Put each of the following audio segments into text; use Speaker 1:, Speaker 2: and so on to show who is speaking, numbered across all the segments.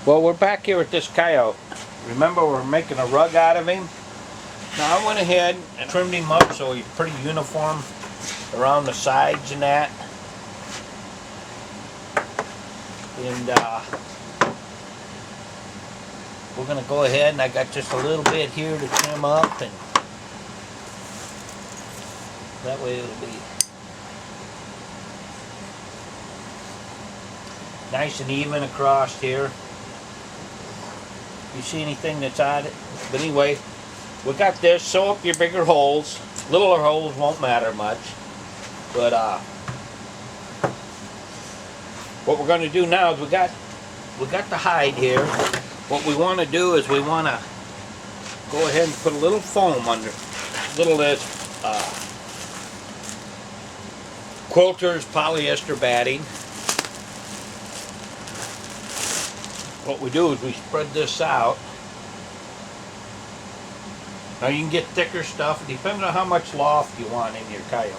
Speaker 1: Well, we're back here with this coyote. Remember, we're making a rug out of him. Now I went ahead and trimmed him up so he's pretty uniform around the sides and that. And we're going to go ahead, and I got just a little bit here to trim up, and that way it'll be nice and even across here. You see anything that's odd? But anyway, we got this. Sew up your bigger holes. Littler holes won't matter much. But what we're going to do now is we got the hide here. What we want to do is we want to go ahead and put a little foam under, little this quilter's polyester batting. What we do is we spread this out. Now you can get thicker stuff. It depends on how much loft you want in your coyote.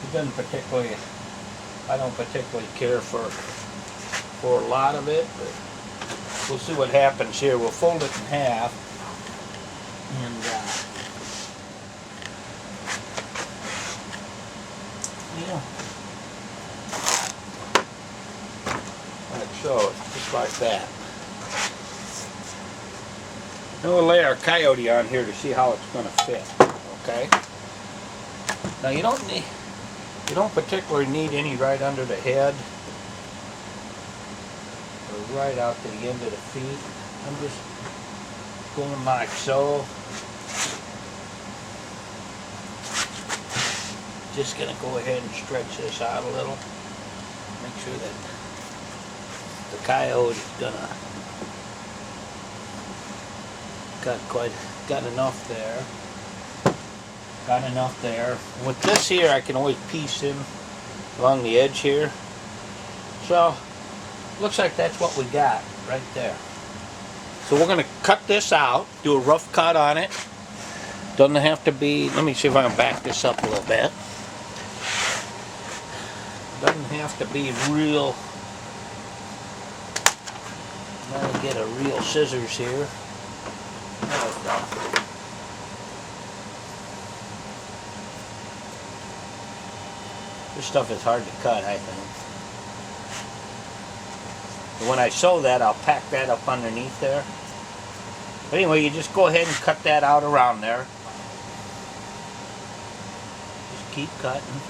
Speaker 1: It doesn't particularly, I don't particularly care for a lot of it, but we'll see what happens here. We'll fold it in half, and yeah. So, just like that. Then we'll lay our coyote on here to see how it's going to fit. Okay. Now you don't particularly need any right under the head or right out to the end of the feet. I'm just going like so. Just going to go ahead and stretch this out a little. Make sure that the coyote is gonna got enough there. Got enough there. With this here, I can always piece in along the edge here. So looks like that's what we got right there. So we're gonna cut this out, do a rough cut on it. Doesn't have to be. Let me see if I can back this up a little bit. Doesn't have to be real. I'm going to get a real scissors here. There we go. This stuff is hard to cut, I think. And when I sew that, I'll pack that up underneath there. But anyway, you just go ahead and cut that out around there. Just keep cutting.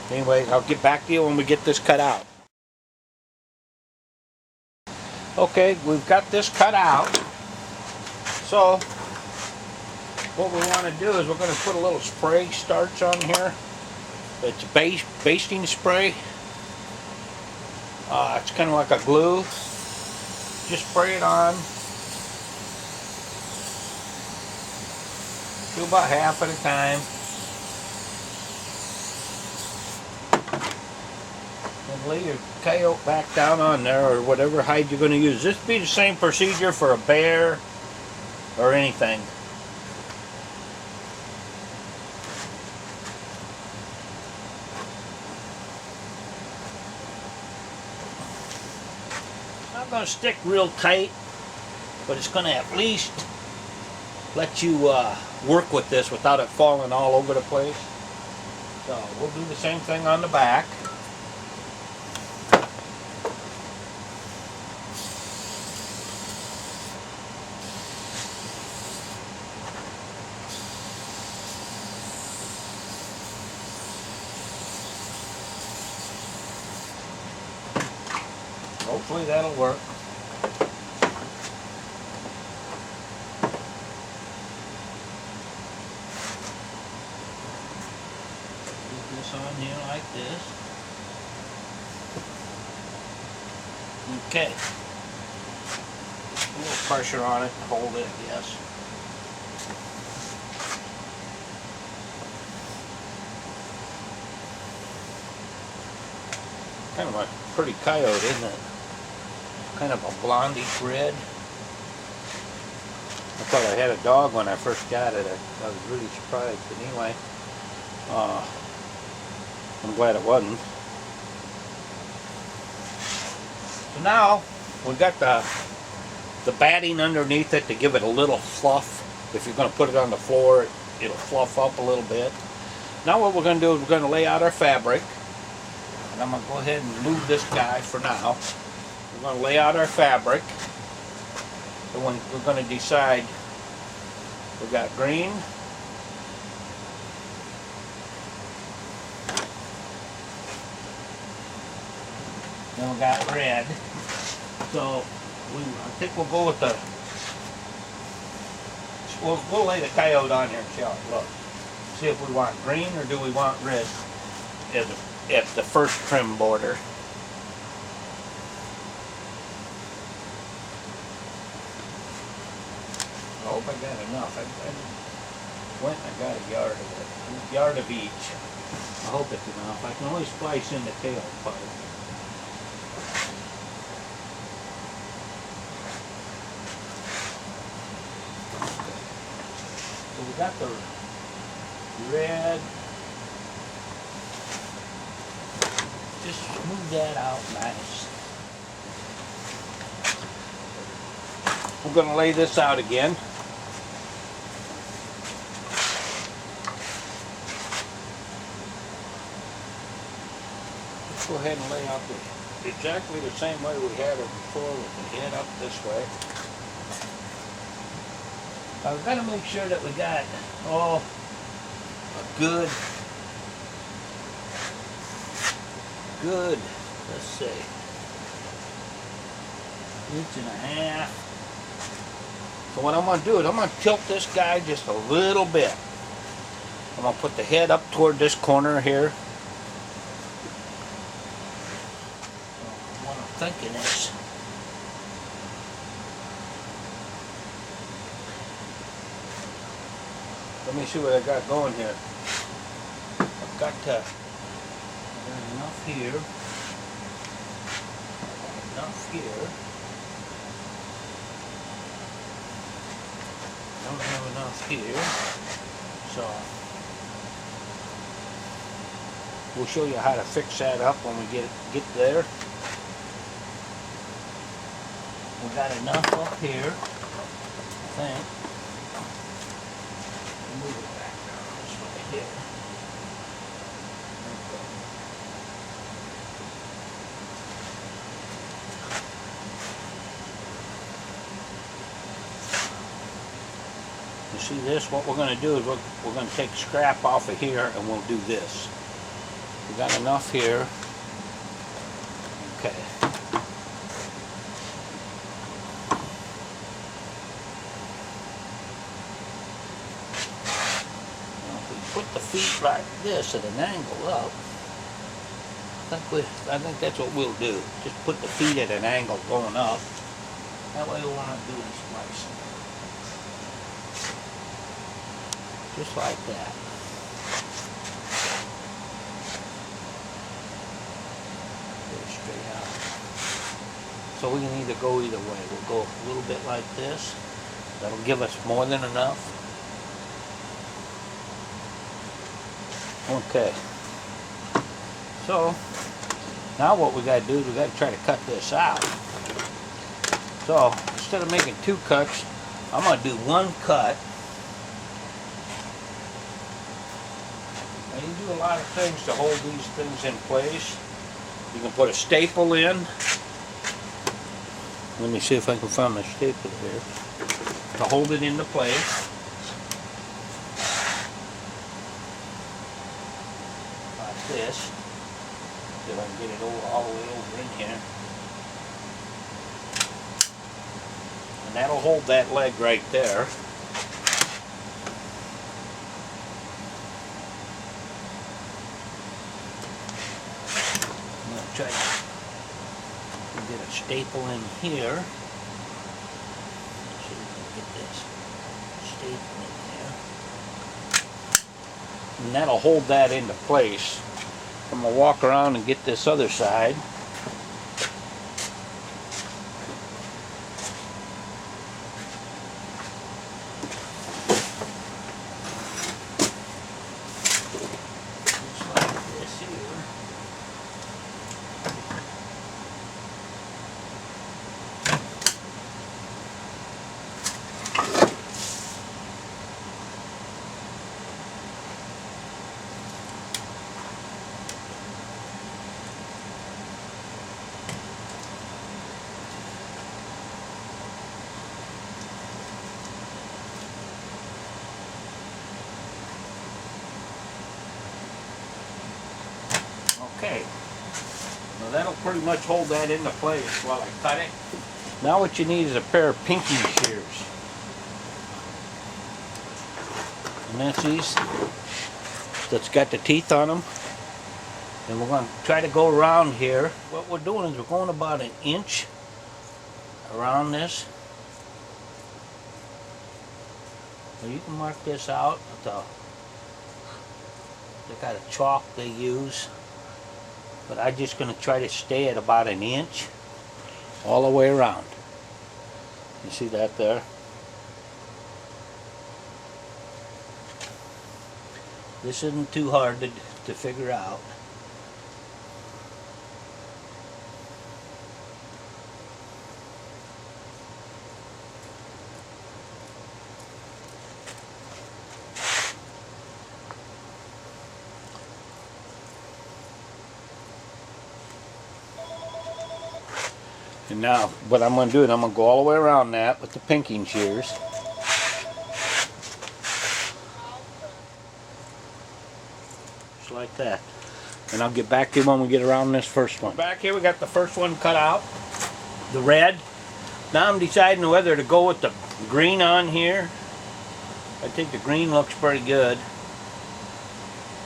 Speaker 1: Anyway, I'll get back to you when we get this cut out. Okay, we've got this cut out. So, what we want to do is we're going to put a little spray starch on here. It's basting spray. It's kind of like a glue. Just spray it on. Do about half at a time. And lay your coyote back down on there, or whatever hide you're going to use. This would be the same procedure for a bear or anything. It's not going to stick real tight, but it's going to at least let you work with this without it falling all over the place. So we'll do the same thing on the back. Hopefully that'll work. Put this on here like this. Okay. A little pressure on it to hold it, I guess. Kind of a pretty coyote, isn't it? Kind of a blondish red. I thought I had a dog when I first got it. I was really surprised. But anyway, I'm glad it wasn't. So now we got the batting underneath it to give it a little fluff. If you're going to put it on the floor, it'll fluff up a little bit. Now what we're going to do is we're going to lay out our fabric. And I'm going to go ahead and move this guy for now. We're going to lay out our fabric. And we're going to decide, we got green, then we got red. So I think we'll go with we'll lay the Coyote on here and see how it looks. See if we want green or do we want red as the first trim border. I hope I got enough. I went and I got a yard of it. A yard of each. I hope it's enough. I can always splice in the tail part. So we got the red. Just smooth that out nice. We're going to lay this out again. Let's go ahead and lay out exactly the same way we had it before with the head up this way. I've got to make sure that we got a good, let's say, 1.5 inches. So what I'm going to do is I'm going to tilt this guy just a little bit. I'm going to put the head up toward this corner here. So what I'm thinking is, let me see what I got going here. I've got enough here. Enough here. Don't have enough here. So we'll show you how to fix that up when we get there. We got enough up here, I think. Move it back down this way here. You see this? What we're going to do is we're going to take scrap off of here and we'll do this. We got enough here. Okay. Put the feet like this at an angle up. I think that's what we'll do. Just put the feet at an angle going up. That way we won't have to do any splicing. Just like that. Get it straight out. So we can either go either way. We'll go a little bit like this. That'll give us more than enough. Okay, so now what we got to do is we got to try to cut this out. So instead of making 2 cuts, I'm going to do 1 cut. Now you do a lot of things to hold these things in place. You can put a staple in. Let me see if I can find my staple here to hold it into place. This, see if I can get it all the way over in here, and that'll hold that leg right there. I'm going to try to get a staple in here. Let's see if I can get this staple in there, and that'll hold that into place. I'm going to walk around and get this other side. Just like this here. Okay. Well, that'll pretty much hold that into place while I cut it. Now what you need is a pair of pinking shears. And that's these. That's got the teeth on them. And we're going to try to go around here. What we're doing is we're going about an inch around this. So you can mark this out. They got a chalk they use. But I'm just going to try to stay at about an inch all the way around. You see that there? This isn't too hard to figure out. And now what I'm going to do is I'm going to go all the way around that with the pinking shears. Just like that. And I'll get back to you when we get around this first one. Back here we got the first one cut out. The red. Now I'm deciding whether to go with the green on here. I think the green looks pretty good.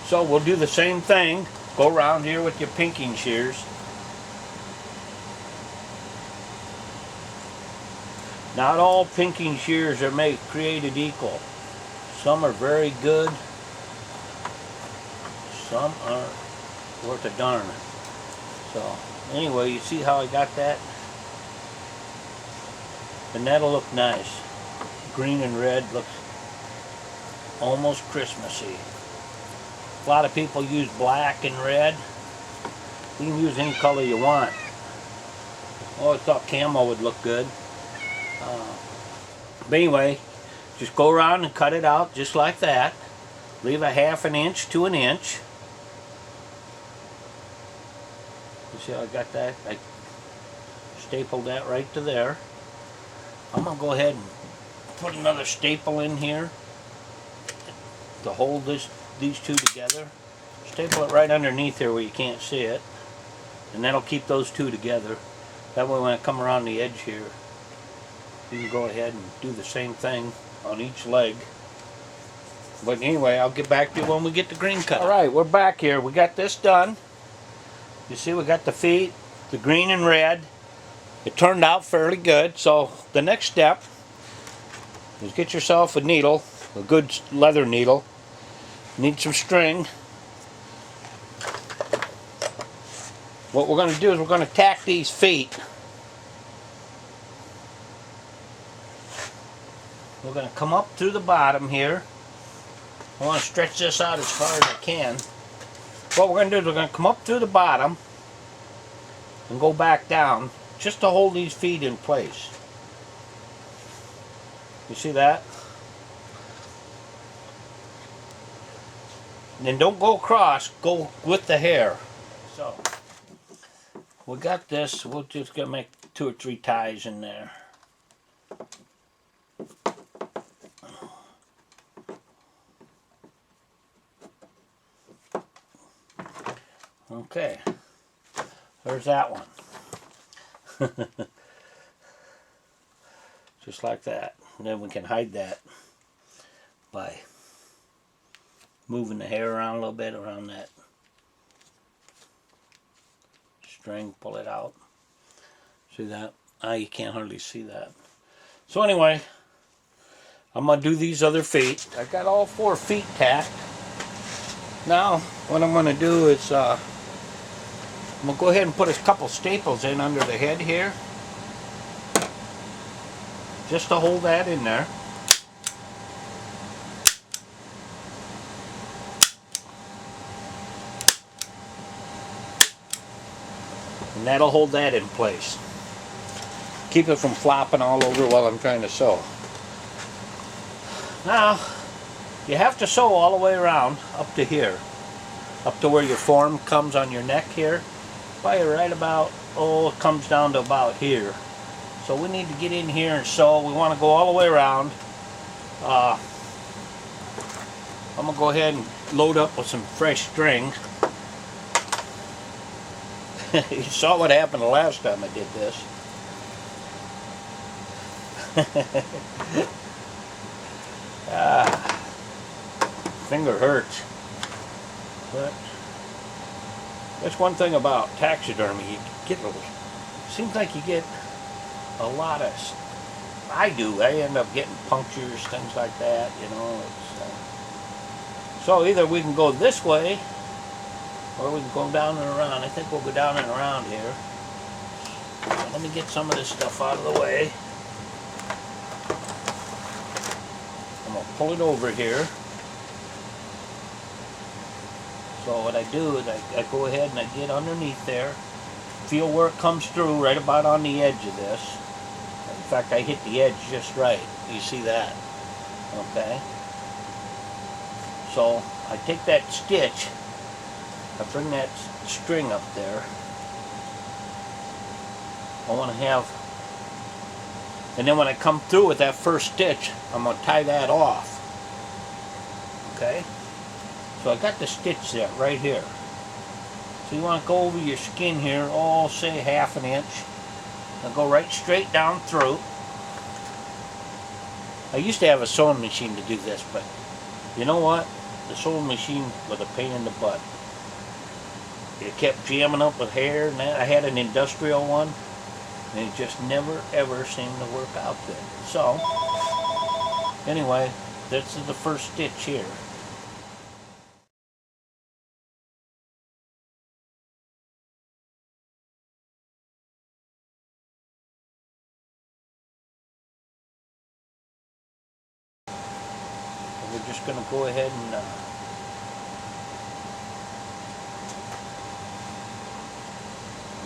Speaker 1: So we'll do the same thing. Go around here with your pinking shears. Not all pinking shears are created equal. Some are very good. Some are worth a darn. So anyway, you see how I got that? And that'll look nice. Green and red looks almost Christmassy. A lot of people use black and red. You can use any color you want. Oh, I thought camo would look good. But anyway, just go around and cut it out just like that. Leave a half an inch to an inch. You see how I got that? I stapled that right to there. I'm going to go ahead and put another staple in here to hold these two together. Staple it right underneath here where you can't see it. And that'll keep those two together. That way when I come around the edge here, you can go ahead and do the same thing on each leg. But anyway, I'll get back to you when we get the green cut. Alright, we're back here. We got this done. You see we got the feet, the green and red. It turned out fairly good. So the next step is get yourself a needle, a good leather needle. Need some string. What we're going to do is we're going to tack these feet. We're going to come up through the bottom here. I want to stretch this out as far as I can. What we're going to do is we're going to come up through the bottom and go back down just to hold these feet in place. You see that? And then don't go across, go with the hair. So, we got this. We're just going to make 2 or 3 ties in there. Okay, there's that one. Just like that. And then we can hide that by moving the hair around a little bit around that string, pull it out. See that? Ah, you can't hardly see that. So anyway, I'm going to do these other feet. I've got all 4 feet tacked. Now, what I'm going to do is I'm going to go ahead and put a couple staples in under the head here. Just to hold that in there. And that'll hold that in place. Keep it from flopping all over while I'm trying to sew. Now, you have to sew all the way around up to here. Up to where your form comes on your neck here. Probably right about, it comes down to about here. So we need to get in here and sew. We want to go all the way around. I'm going to go ahead and load up with some fresh string. You saw what happened the last time I did this. Ah, finger hurts. But that's one thing about taxidermy. You get seems like you get a lot of. I do. I end up getting punctures, things like that. You know. So either we can go this way, or we can go down and around. I think we'll go down and around here. So let me get some of this stuff out of the way. I'm going to pull it over here. So what I do is I go ahead and I get underneath there, feel where it comes through right about on the edge of this. In fact, I hit the edge just right. You see that? Okay. So I take that stitch, I bring that string up there. I want to have, and then when I come through with that first stitch, I'm going to tie that off. Okay? So I got the stitch there, right here. So you want to go over your skin here, oh, say ½ an inch. And go right straight down through. I used to have a sewing machine to do this, but you know what? The sewing machine was a pain in the butt. It kept jamming up with hair and that. I had an industrial one, and it just never ever seemed to work out good. So, anyway, this is the first stitch here. And we're just going to go ahead and I'm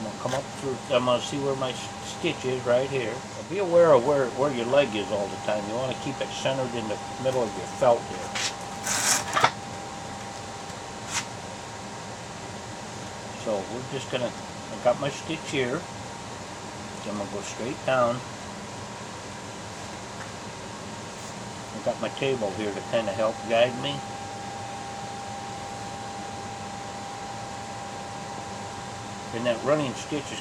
Speaker 1: going to come up through, I'm going to see where my stitch is right here. Now be aware of where your leg is all the time. You want to keep it centered in the middle of your felt here. So we're just going to, I got my stitch here. I'm going to go straight down. I've got my table here to kind of help guide me. And that running stitch is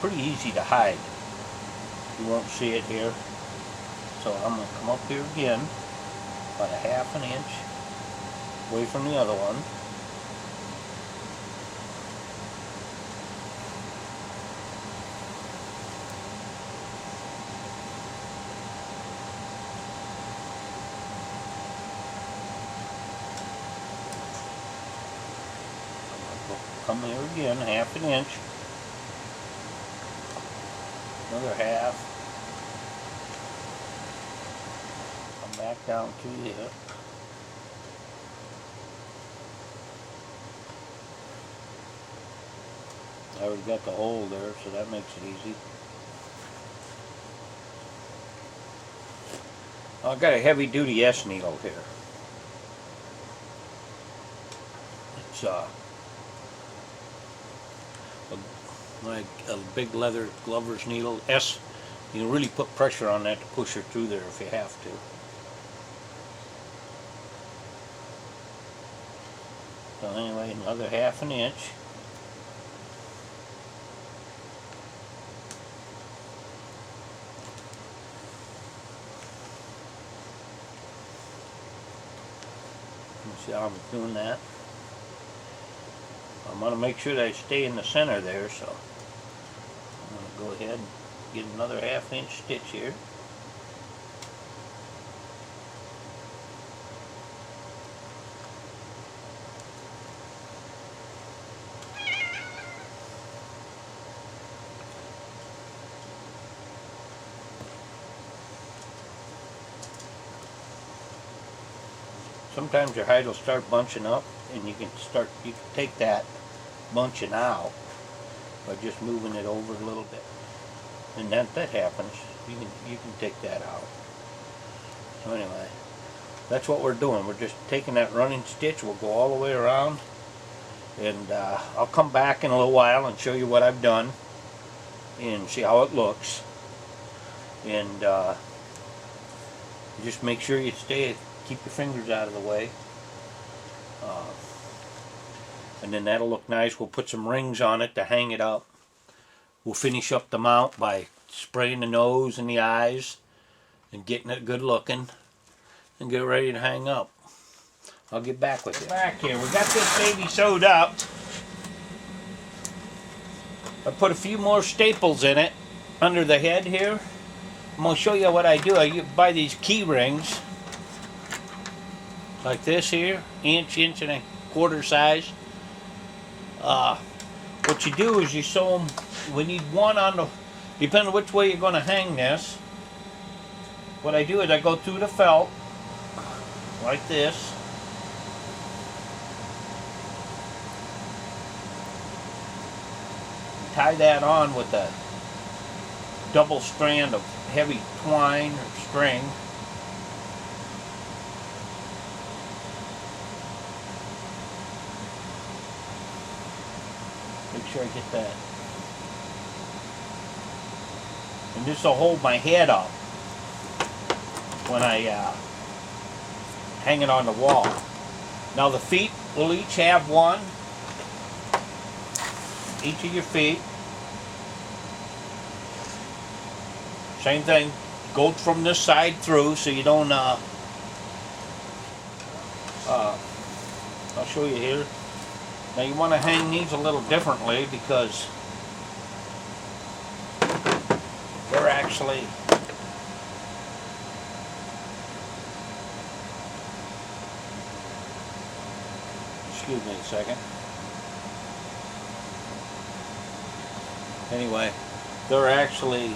Speaker 1: pretty easy to hide. You won't see it here. So I'm going to come up here again, about ½ an inch away from the other one. Come here again, ½ an inch. Another half. Come back down to the hip. I already got the hole there, so that makes it easy. I've got a heavy duty S needle here. It's like a big leather glover's needle. S, you can really put pressure on that to push her through there if you have to. So anyway, another ½ an inch. You see how I'm doing that? I'm going to make sure that I stay in the center there, so I'm going to go ahead and get another ½ inch stitch here. Sometimes your hide will start bunching up, and you can take that bunching out by just moving it over a little bit, and that happens. You can take that out. So anyway, that's what we're doing. We're just taking that running stitch. We'll go all the way around, and I'll come back in a little while and show you what I've done and see how it looks. And just make sure you keep your fingers out of the way. And then that'll look nice. We'll put some rings on it to hang it up. We'll finish up the mount by spraying the nose and the eyes and getting it good looking and get it ready to hang up. I'll get back with you. Back here, we got this baby sewed up. I put a few more staples in it under the head here. I'm going to show you what I do. I buy these key rings like this here, inch and a quarter size. What you do is you sew them. We need one on the, depending on which way you're going to hang this. What I do is I go through the felt like this. Tie that on with a double strand of heavy twine or string. Make sure I get that. And this will hold my head up when I hang it on the wall. Now the feet will each have one. Each of your feet. Same thing. Go from this side through so you don't I'll show you here. Now you want to hang these a little differently because they're actually excuse me a second. Anyway, they're actually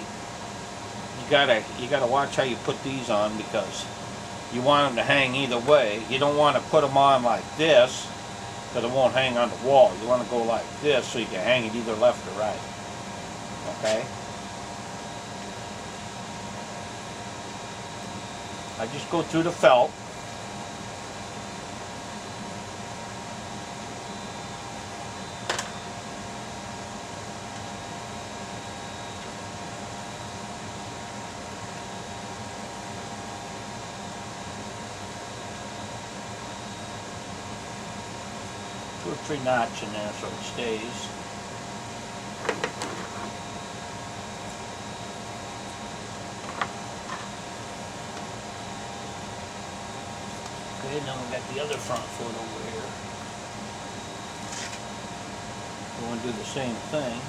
Speaker 1: you gotta watch how you put these on because you want them to hang either way. You don't want to put them on like this because it won't hang on the wall. You want to go like this so you can hang it either left or right. Okay? I just go through the felt. Two or three knots in there so it stays. Okay, now we got the other front foot over here. We want to do the same thing.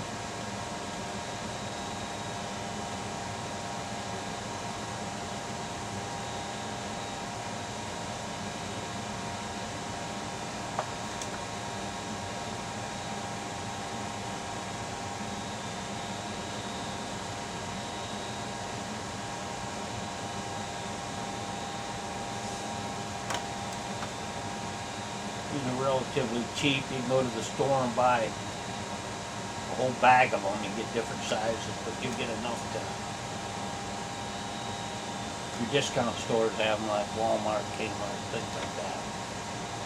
Speaker 1: These are relatively cheap. You can go to the store and buy a whole bag of them and get different sizes, but you get enough to. Your discount stores have them like Walmart, Kmart, things like that.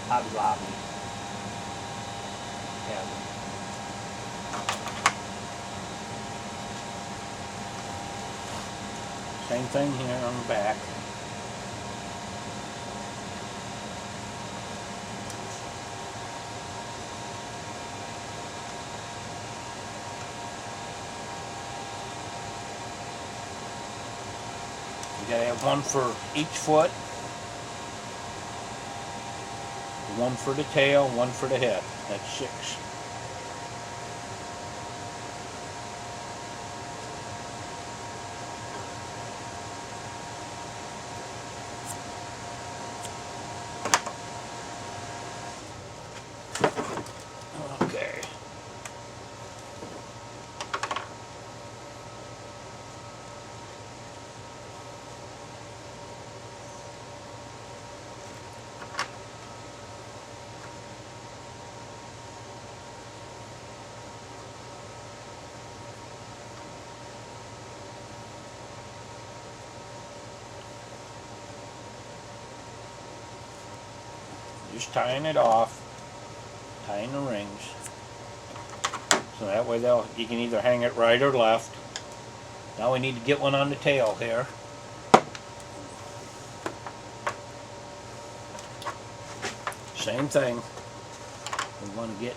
Speaker 1: Hobby Lobby have them. Same thing here on the back. You gotta have one for each foot, one for the tail, one for the head. That's 6. Okay. Just tying it off, tying the rings, so that way you can either hang it right or left. Now we need to get one on the tail here. Same thing. We want to get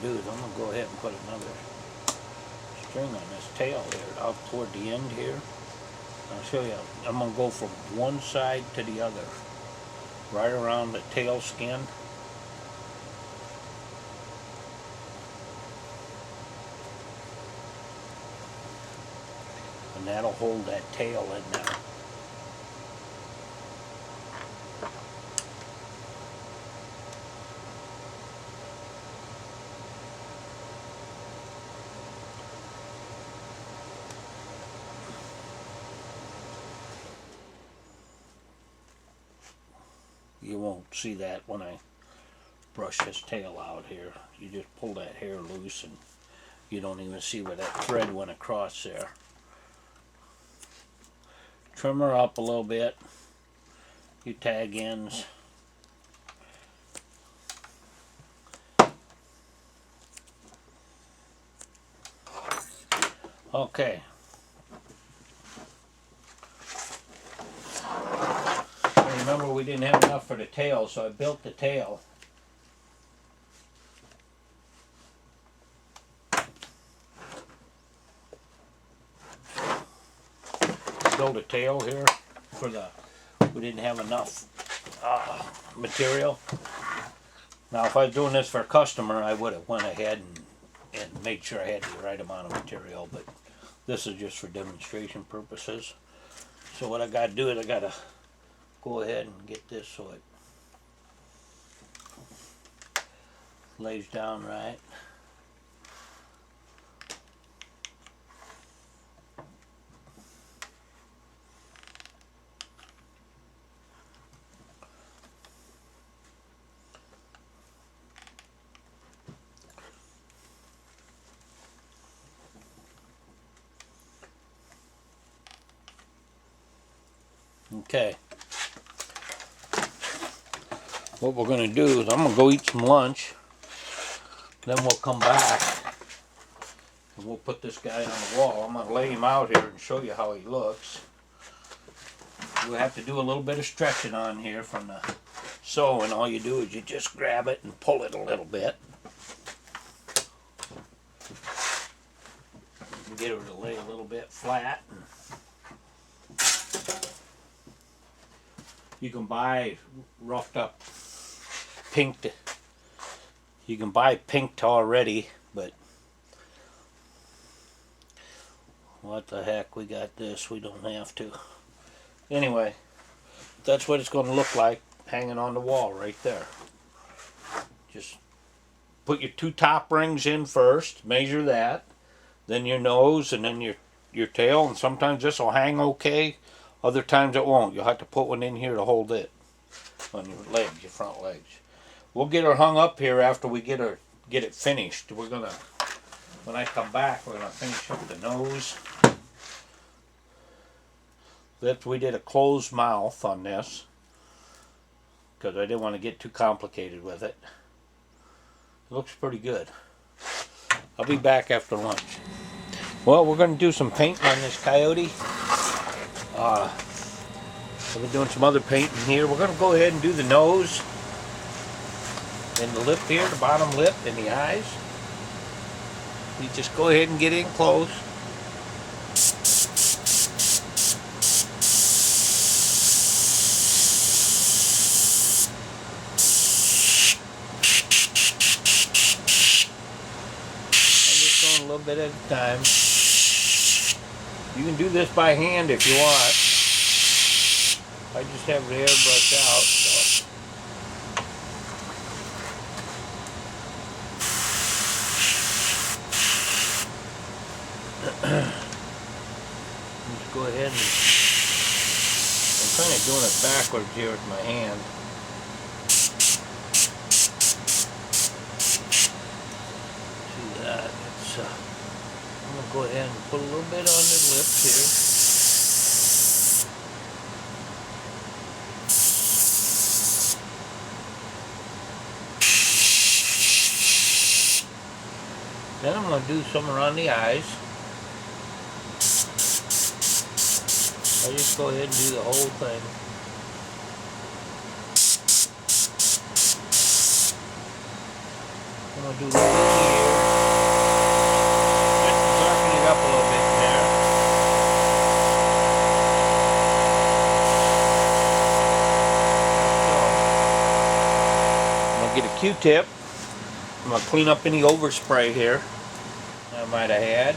Speaker 1: I'm going to go ahead and put another string on this tail here out toward the end here. I'll show you. I'm going to go from one side to the other, right around the tail skin. And that'll hold that tail in there. You won't see that when I brush this tail out here. You just pull that hair loose and you don't even see where that thread went across there. Trim her up a little bit. You tag ends. Okay. Remember, we didn't have enough for the tail, so I built the tail. Build a tail here for the, we didn't have enough material. Now if I was doing this for a customer, I would have went ahead and made sure I had the right amount of material, but this is just for demonstration purposes. So what I got to do is I got to go ahead and get this so it lays down right. Okay. What we're going to do is I'm going to go eat some lunch. Then we'll come back and we'll put this guy on the wall. I'm going to lay him out here and show you how he looks. We'll have to do a little bit of stretching on here from the sew, and all you do is you just grab it and pull it a little bit. And get her to lay a little bit flat. You can buy roughed up pinked. You can buy pinked already, but what the heck, we got this, we don't have to. Anyway, that's what it's going to look like hanging on the wall right there. Just put your two top rings in first, measure that, then your nose, and then your tail, and sometimes this will hang okay, other times it won't. You'll have to put one in here to hold it on your legs, your front legs. We'll get her hung up here after we get it finished. We're gonna, when I come back, we're gonna finish up the nose. We did a closed mouth on this because I didn't want to get too complicated with it. It looks pretty good. I'll be back after lunch. Well, we're going to do some painting on this Coyote. We've been doing some other painting here. We're going to go ahead and do the nose and the lip here, the bottom lip and the eyes. You just go ahead and get in close. A little bit at a time. You can do this by hand if you want. I just have the airbrush out. So. Just go ahead and kind of doing it backwards here with my hand. See that? It's, I'm going to go ahead and put a little bit on the lips here. Then I'm going to do some around the eyes. I just go ahead and do the whole thing. I'm going to do a little bit here. Just darken it up a little bit there. I'm going to get a Q-tip. I'm going to clean up any overspray here I might have had.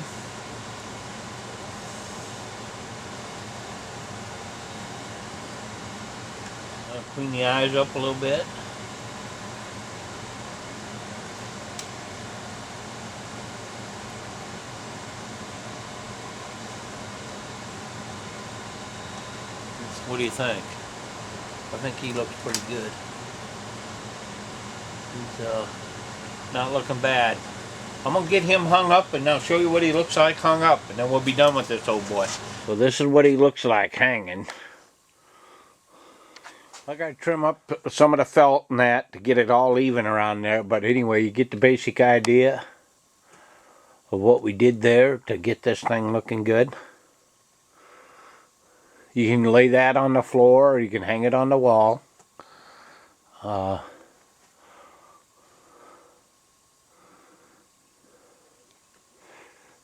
Speaker 1: I'll clean the eyes up a little bit. What do you think? I think he looks pretty good. He's not looking bad. I'm going to get him hung up and I'll show you what he looks like hung up, and then we'll be done with this old boy. So this is what he looks like hanging. I got to trim up some of the felt and that to get it all even around there, but anyway, you get the basic idea of what we did there to get this thing looking good. You can lay that on the floor or you can hang it on the wall.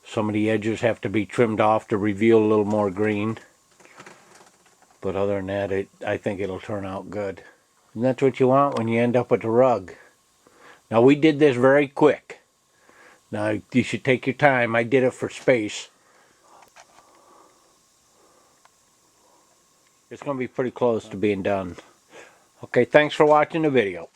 Speaker 1: Some of the edges have to be trimmed off to reveal a little more green. But other than that, I think it'll turn out good. And that's what you want when you end up with a rug. Now we did this very quick. Now you should take your time. I did it for space. It's going to be pretty close to being done. Okay, thanks for watching the video.